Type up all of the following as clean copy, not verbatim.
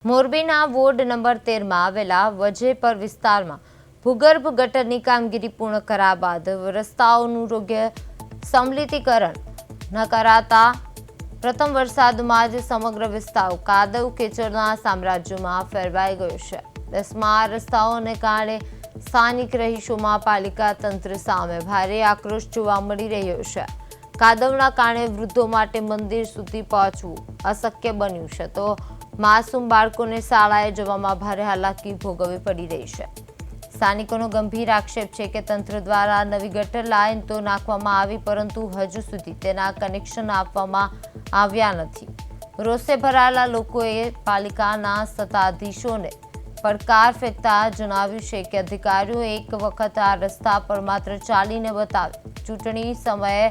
મોરબીના ward number 13માં આવેલા વજેપર વિસ્તારમાં ભૂગર્ભ ગટરની કામગીરી પૂર્ણ કર્યા બાદ રસ્તાઓનું યોગ્ય સમલિતીકરણ ન કરાતા પ્રથમ વરસાદમાં જ સમગ્ર વિસ્તાર કાદવ કીચડના સામ્રાજ્યમાં ફેરવાઈ ગયો છે। દસમાં રસ્તાઓને કારણે સ્થાનિક રહીશોમાં પાલિકા તંત્ર સામે ભારે આક્રોશ જોવા મળી રહ્યો છે। કાદવના કારણે વૃદ્ધો માટે મંદિર સુધી પહોંચવું અશક્ય બન્યું છે તો માસૂમ બાળકોને શાળાએ જવામાં ભારે હાલાકી ભોગવવી પડી રહી છે। સ્થાનિકોનો ગંભીર આક્ષેપ છે કે તંત્ર દ્વારા નવી ગટર લાઇન તો નાખવામાં આવી પરંતુ હજુ સુધી તેના કનેક્શન આપવામાં આવ્યા નથી। રોષે ભરાયેલા લોકોએ પાલિકાના સત્તાધીશોને પડકાર ફેંકતા જણાવ્યું છે કે અધિકારીઓ એક વખત આ રસ્તા પર માત્ર ચાલીને બતાવે। ચૂંટણી સમયે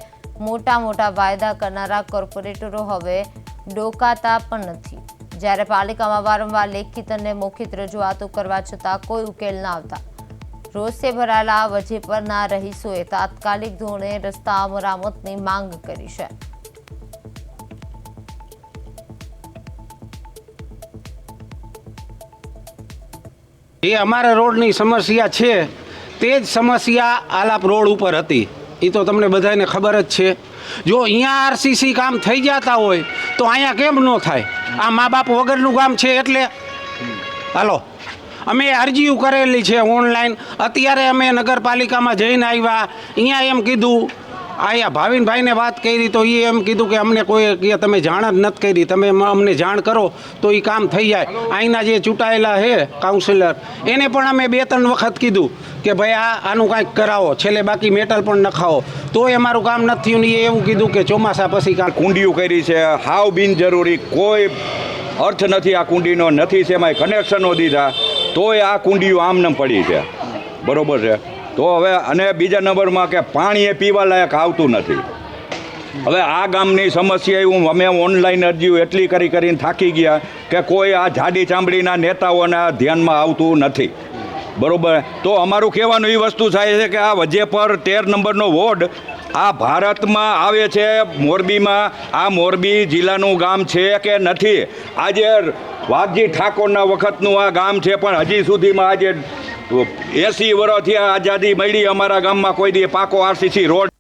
મોટા વાયદા કરનારા કોર્પોરેટરો હવે ડોકાતા પણ નથી। જ્યારે પાલિકામાં વારંવાર લેખિત અને મૌખિક રજૂઆતો કરવા છતાં કોઈ ઉકેલ ન આવતા રોષે ભરાયેલા વજેપરના રહીશોએ તાત્કાલિક ધોરણે રસ્તા મરામતની માંગ કરી છે। એ અમારા રોડની સમસ્યા છે તે જ સમસ્યા આલાપ રોડ ઉપર હતી। એ તો તમને બધાને ખબર જ છે। જો અહીંયા આરસીસી કામ થઈ જતા હોય તો અહીંયા કેમ ન થાય? આ મા બાપ વગરનું કામ છે એટલે હાલો અમે અરજીઓ કરેલી છે ઓનલાઈન। અત્યારે અમે નગરપાલિકામાં જઈને આવ્યા, અહીંયા એમ કીધું, અહીંયા ભાવિનભાઈને વાત કરી તો એ એમ કીધું કે અમને કોઈ કે તમે જાણ જ નથી કરી, તમે અમને જાણ કરો તો એ કામ થઈ જાય। અહીંના જે ચૂંટાયેલા છે કાઉન્સિલર એને પણ અમે 2-3 વખત કીધું કે ભાઈ આનું કાંઈક કરાવો, છેલ્લે બાકી મેટલ પણ નખાવો, તોય અમારું કામ નથી થયું। ને એવું કીધું કે ચોમાસા પછી કામ કુંડીઓ કરી છે, હાવ બિનજરૂરી, કોઈ અર્થ નથી આ કુંડીનો, નથી છે એમાં કનેક્શનો દીધા તોય આ કુંડીઓ આમને પડી છે, બરોબર છે। તો હવે અને બીજા નંબરમાં કે પાણી એ પીવા લાયક આવતું નથી। હવે આ ગામની સમસ્યા અમે ઓનલાઈન અરજીઓ એટલી કરીને થાકી ગયા કે કોઈ આ જાડી ચામડીના નેતાઓના ધ્યાનમાં આવતું નથી, બરોબર। તો અમારું કહેવાનું એ વસ્તુ થાય છે કે આ વજેપર 13 નંબરનો વોર્ડ આ ભારતમાં આવે છે, મોરબીમાં આ મોરબી જિલ્લાનું ગામ છે કે નથી? આજે વાઘજી ઠાકોરના વખતનું આ ગામ છે પણ હજી સુધીમાં આજે 80 વર્ષથી આઝાદી મળી અમારા ગામમાં કોઈ દી પાકો આરસીસી રોડ